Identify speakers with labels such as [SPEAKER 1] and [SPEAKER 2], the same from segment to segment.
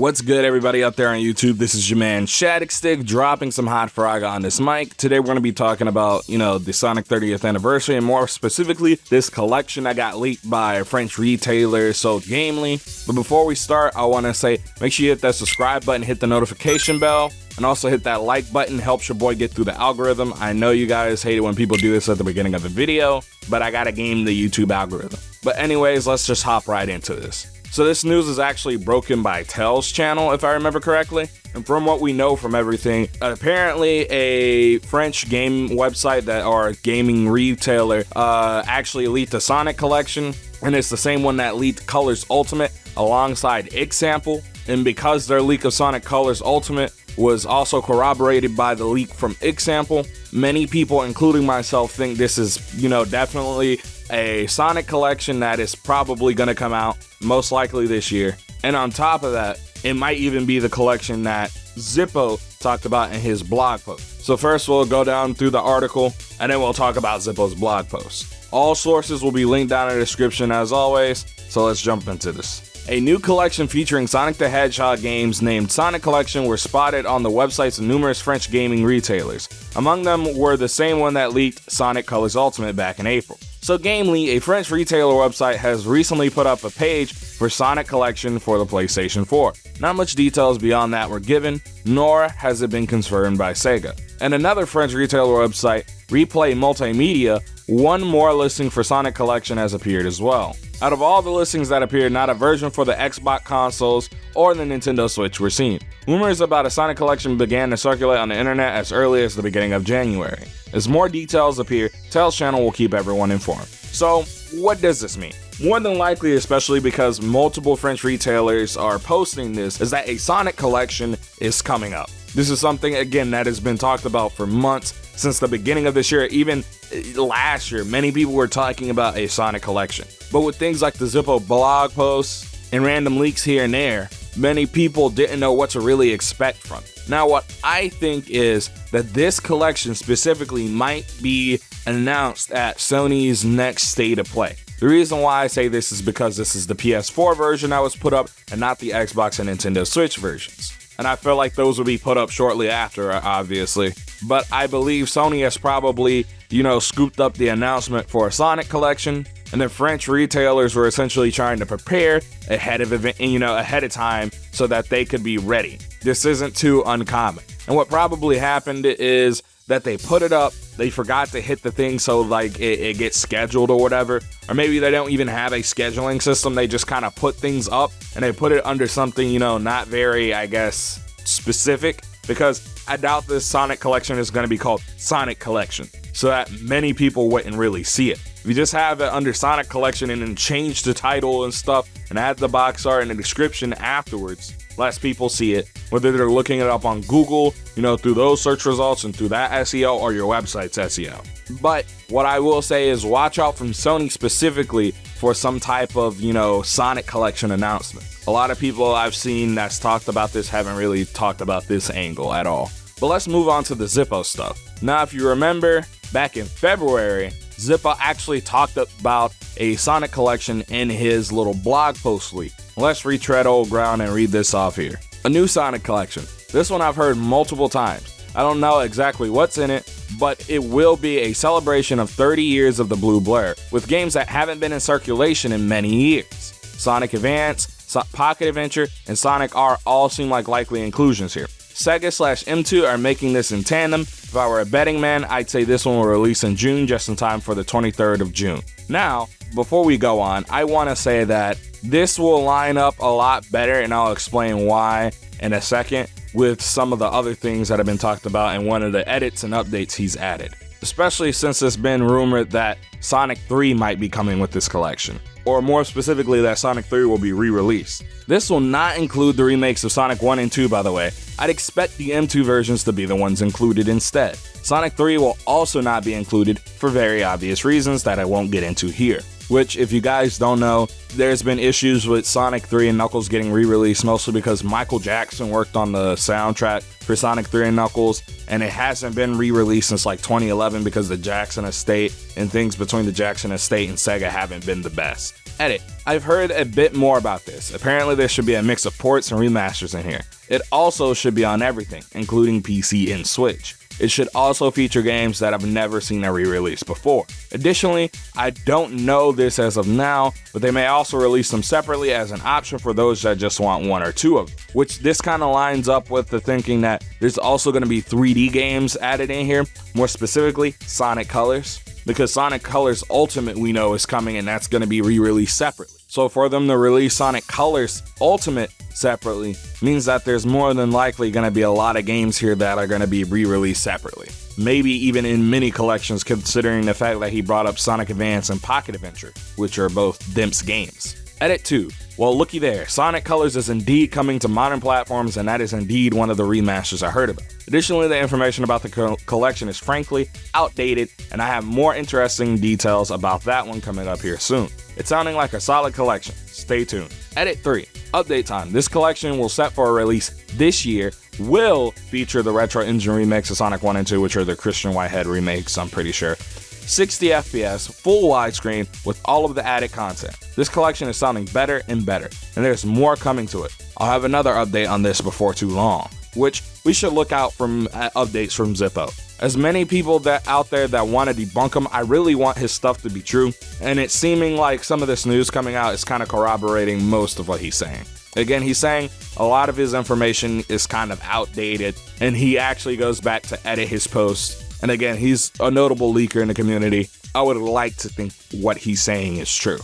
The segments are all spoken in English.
[SPEAKER 1] What's good, everybody out there on YouTube? This is your man Hastags dropping some hot frog on this mic. Today we're going to be talking about, the Sonic 30th anniversary, and more specifically, this collection that got leaked by French retailer Sogamely. But before we start, I want to say, make sure you hit that subscribe button, hit the notification bell, and also hit that like button. Helps your boy get through the algorithm. I know you guys hate it when people do this at the beginning of the video, but I gotta game the YouTube algorithm. But anyways, let's just hop right into this. So this news is actually broken by Tell's channel, if I remember correctly. And from what we know from everything, apparently a French game website or gaming retailer actually leaked a Sonic collection. And it's the same one that leaked Colors Ultimate alongside Iksample. And because their leak of Sonic Colors Ultimate was also corroborated by the leak from Iksample, many people, including myself, think this is, definitely a Sonic collection that is probably going to come out most likely this year. And on top of that, it might even be the collection that Zippo talked about in his blog post. So first we'll go down through the article and then we'll talk about Zippo's blog post. All sources will be linked down in the description as always, so let's jump into this. A new collection featuring Sonic the Hedgehog games named Sonic Collection were spotted on the websites of numerous French gaming retailers. Among them were the same one that leaked Sonic Colors Ultimate back in April. Sogamely, a French retailer website, has recently put up a page for Sonic Collection for the PlayStation 4. Not much details beyond that were given, nor has it been confirmed by Sega. And another French retailer website, Replay Multimedia, one more listing for Sonic Collection has appeared as well. Out of all the listings that appeared, not a version for the Xbox consoles or the Nintendo Switch were seen. Rumors about a Sonic collection began to circulate on the internet as early as the beginning of January. As more details appear, Tell's channel will keep everyone informed. So, what does this mean? More than likely, especially because multiple French retailers are posting this, is that a Sonic collection is coming up. This is something, again, that has been talked about for months, since the beginning of this year. Even last year, many people were talking about a Sonic collection. But with things like the Zippo blog posts and random leaks here and there, many people didn't know what to really expect from it. Now, what I think is that this collection specifically might be announced at Sony's next State of Play. The reason why I say this is because this is the PS4 version that was put up and not the Xbox and Nintendo Switch versions. And I feel like those will be put up shortly after, obviously. But I believe Sony has probably, scooped up the announcement for a Sonic collection, and the French retailers were essentially trying to prepare ahead of time so that they could be ready. This isn't too uncommon. And what probably happened is that they put it up, they forgot to hit the thing so it gets scheduled or whatever, or maybe they don't even have a scheduling system. They just kind of put things up and they put it under something, not very, specific, because I doubt this Sonic collection is going to be called Sonic Collection, so that many people wouldn't really see it. If you just have it under Sonic Collection and then change the title and stuff and add the box art and the description afterwards, less people see it, whether they're looking it up on Google, through those search results and through that SEO or your website's SEO. But what I will say is watch out from Sony specifically for some type of, Sonic Collection announcement. A lot of people I've seen that's talked about this haven't really talked about this angle at all. But let's move on to the Zippo stuff. Now, if you remember, back in February, Zippo actually talked about a Sonic collection in his little blog post leak. Let's retread old ground and read this off here. A new Sonic collection. This one I've heard multiple times. I don't know exactly what's in it, but it will be a celebration of 30 years of the Blue Blur, with games that haven't been in circulation in many years. Sonic Advance, Pocket Adventure, and Sonic R all seem like likely inclusions here. Sega/M2 are making this in tandem. If I were a betting man, I'd say this one will release in June, just in time for the 23rd of June. Now, before we go on, I want to say that this will line up a lot better, and I'll explain why in a second, with some of the other things that have been talked about in one of the edits and updates he's added. Especially since it's been rumored that Sonic 3 might be coming with this collection. Or more specifically, that Sonic 3 will be re-released. This will not include the remakes of Sonic 1 and 2, by the way. I'd expect the M2 versions to be the ones included instead. Sonic 3 will also not be included for very obvious reasons that I won't get into here. Which, if you guys don't know, there's been issues with Sonic 3 and Knuckles getting re-released, mostly because Michael Jackson worked on the soundtrack for Sonic 3 and Knuckles, and it hasn't been re-released since like 2011 because the Jackson Estate and things between the Jackson Estate and Sega haven't been the best. Edit. I've heard a bit more about this. Apparently there should be a mix of ports and remasters in here. It also should be on everything, including PC and Switch. It should also feature games that I've never seen a re-release before. Additionally, I don't know this as of now, but they may also release them separately as an option for those that just want one or two of them, which this kind of lines up with the thinking that there's also going to be 3D games added in here, more specifically Sonic Colors, because Sonic Colors Ultimate we know is coming and that's going to be re-released separately. So for them to release Sonic Colors Ultimate separately means that there's more than likely going to be a lot of games here that are going to be re-released separately. Maybe even in mini collections, considering the fact that he brought up Sonic Advance and Pocket Adventure, which are both Dimps games. Edit 2. Well, looky there, Sonic Colors is indeed coming to modern platforms, and that is indeed one of the remasters I heard about. Additionally, the information about the collection is frankly outdated, and I have more interesting details about that one coming up here soon. It's sounding like a solid collection. Stay tuned. Edit 3. Update time. This collection will set for a release this year, will feature the Retro Engine remix of Sonic 1 and 2, which are the Christian Whitehead remakes, I'm pretty sure. 60 FPS, full widescreen with all of the added content. This collection is sounding better and better, and there's more coming to it. I'll have another update on this before too long, which we should look out from updates from Zippo. As many people that out there that want to debunk him, I really want his stuff to be true, and it's seeming like some of this news coming out is kind of corroborating most of what he's saying. Again, he's saying a lot of his information is kind of outdated, and he actually goes back to edit his posts. And again, he's a notable leaker in the community. I would like to think what he's saying is true,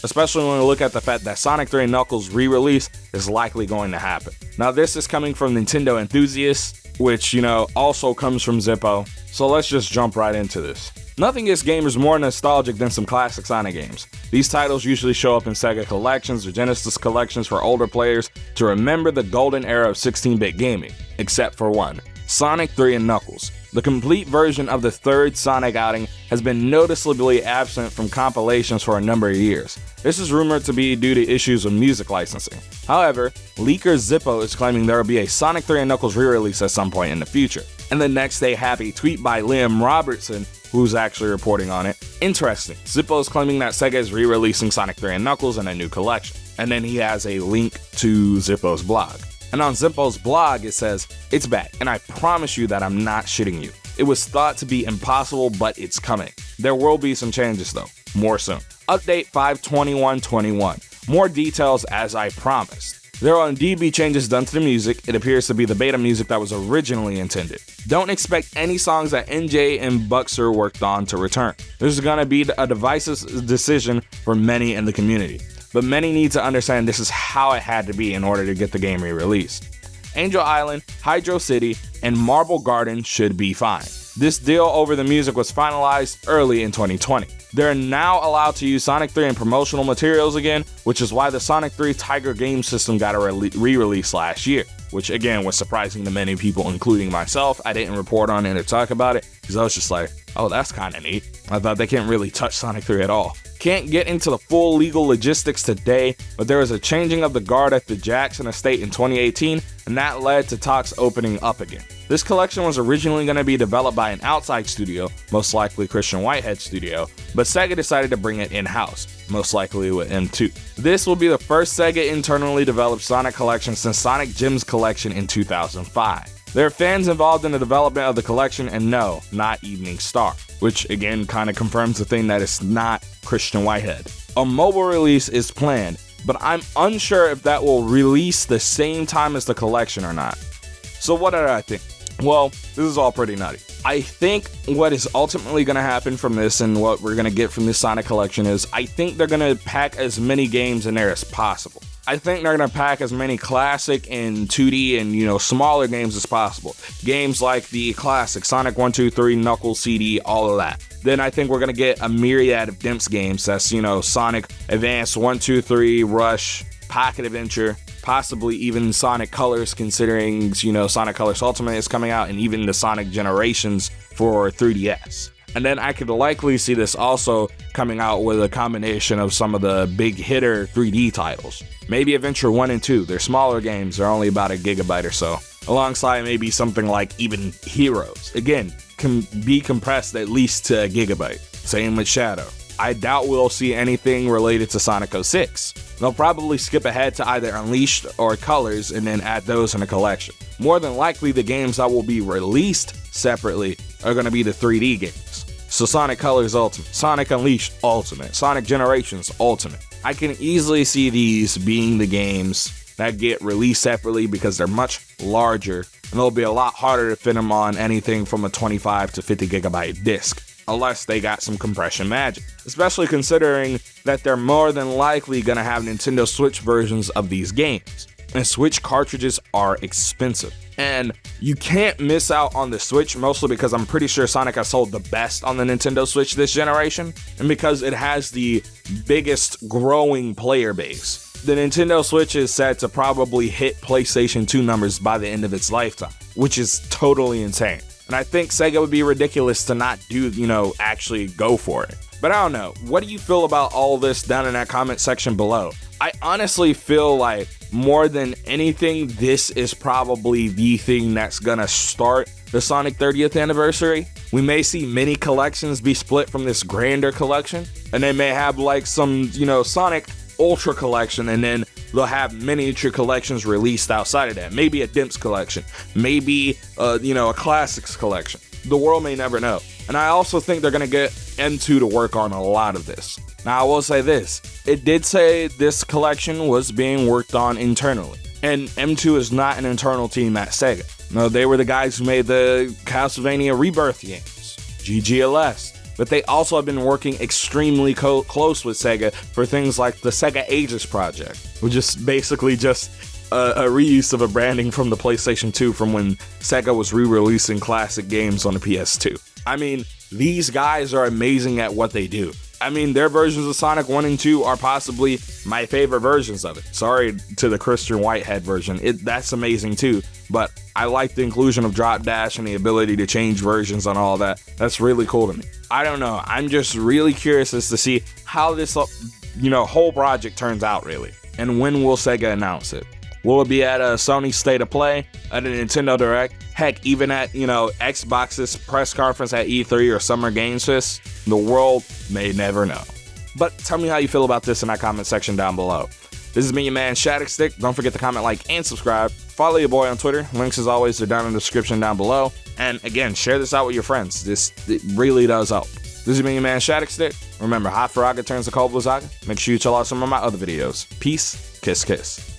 [SPEAKER 1] especially when we look at the fact that Sonic 3 and Knuckles re-release is likely going to happen. Now, this is coming from Nintendo Enthusiasts, which, also comes from Zippo. So let's just jump right into this. Nothing gets gamers more nostalgic than some classic Sonic games. These titles usually show up in Sega collections or Genesis collections for older players to remember the golden era of 16-bit gaming, except for one, Sonic 3 and Knuckles. The complete version of the third Sonic outing has been noticeably absent from compilations for a number of years. This is rumored to be due to issues with music licensing. However, leaker Zippo is claiming there will be a Sonic 3 and Knuckles re-release at some point in the future. And the next day have a tweet by Liam Robertson, who's actually reporting on it. Interesting, Zippo is claiming that Sega is re-releasing Sonic 3 and Knuckles in a new collection. And then he has a link to Zippo's blog. And on Zippo's blog, it says, "It's back, and I promise you that I'm not shitting you. It was thought to be impossible, but it's coming. There will be some changes though. More soon. Update 5/21/21. More details as I promised. There will indeed be changes done to the music. It appears to be the beta music that was originally intended. Don't expect any songs that NJ and Buxer worked on to return. This is gonna be a divisive decision for many in the community. But many need to understand this is how it had to be in order to get the game re-released. Angel Island, Hydro City, and Marble Garden should be fine. This deal over the music was finalized early in 2020. They're now allowed to use Sonic 3 in promotional materials again, which is why the Sonic 3 Tiger game system got a re-release last year, which again was surprising to many people, including myself. I didn't report on it or talk about it because I was just like, oh, that's kind of neat. I thought they can't really touch Sonic 3 at all. Can't get into the full legal logistics today, but there was a changing of the guard at the Jackson Estate in 2018, and that led to talks opening up again. This collection was originally going to be developed by an outside studio, most likely Christian Whitehead Studio, but Sega decided to bring it in-house, most likely with M2. This will be the first Sega internally developed Sonic collection since Sonic Gems collection in 2005. There are fans involved in the development of the collection, and no, not Evening Star, which again kind of confirms the thing that it's not Christian Whitehead. A mobile release is planned, but I'm unsure if that will release the same time as the collection or not. So what did I think? Well, this is all pretty nutty. I think what is ultimately going to happen from this and what we're going to get from this Sonic collection is I think they're going to pack as many games in there as possible. I think they're going to pack as many classic and 2D and, smaller games as possible. Games like the classic Sonic 1, 2, 3, Knuckles CD, all of that. Then I think we're going to get a myriad of Dimps games. That's, Sonic Advance 1, 2, 3, Rush, Pocket Adventure, possibly even Sonic Colors, considering, Sonic Colors Ultimate is coming out, and even the Sonic Generations for 3DS. And then I could likely see this also coming out with a combination of some of the big hitter 3D titles. Maybe Adventure 1 and 2. They're smaller games. They're only about a gigabyte or so. alongside maybe something like even Heroes. Again, can be compressed at least to a gigabyte. Same with Shadow. I doubt we'll see anything related to Sonic 06. They'll probably skip ahead to either Unleashed or Colors and then add those in a collection. More than likely, the games that will be released separately are going to be the 3D games. So Sonic Colors Ultimate, Sonic Unleashed Ultimate, Sonic Generations Ultimate. I can easily see these being the games that get released separately because they're much larger and it'll be a lot harder to fit them on anything from a 25 to 50 gigabyte disc, unless they got some compression magic, especially considering that they're more than likely gonna have Nintendo Switch versions of these games. And Switch cartridges are expensive. And you can't miss out on the Switch, mostly because I'm pretty sure Sonic has sold the best on the Nintendo Switch this generation, and because it has the biggest growing player base. The Nintendo Switch is set to probably hit PlayStation 2 numbers by the end of its lifetime, which is totally insane. And I think Sega would be ridiculous to not do, actually go for it. But I don't know. What do you feel about all this down in that comment section below? I honestly feel like more than anything, this is probably the thing that's gonna start the Sonic 30th anniversary. We may see mini collections be split from this grander collection, and they may have like some, Sonic Ultra collection, and then they'll have miniature collections released outside of that. Maybe a Dimps collection, maybe a Classics collection. The world may never know. And I also think they're gonna get M2 to work on a lot of this. Now I will say this, it did say this collection was being worked on internally, and M2 is not an internal team at Sega. No, they were the guys who made the Castlevania Rebirth games, GGLS. But they also have been working extremely close with Sega for things like the Sega Ages project, which is basically just a reuse of a branding from the PlayStation 2 from when Sega was re-releasing classic games on the PS2. I mean, these guys are amazing at what they do. I mean, their versions of Sonic 1 and 2 are possibly my favorite versions of it. Sorry to the Christian Whitehead version, that's amazing too, but I like the inclusion of Drop Dash and the ability to change versions and all that. That's really cool to me. I don't know, I'm just really curious as to see how this, whole project turns out really. And when will Sega announce it? Will it be at a Sony State of Play, at a Nintendo Direct, heck, even at, Xbox's press conference at E3 or Summer Games Fest? The world may never know. But tell me how you feel about this in that comment section down below. This is me, your man, Hastags. Don't forget to comment, like, and subscribe. Follow your boy on Twitter. Links, as always, are down in the description down below. And again, share this out with your friends. It really does help. This is me, your man, Hastags. Remember, hot Faraga turns to cold Blizzaga. Make sure you check out some of my other videos. Peace, kiss, kiss.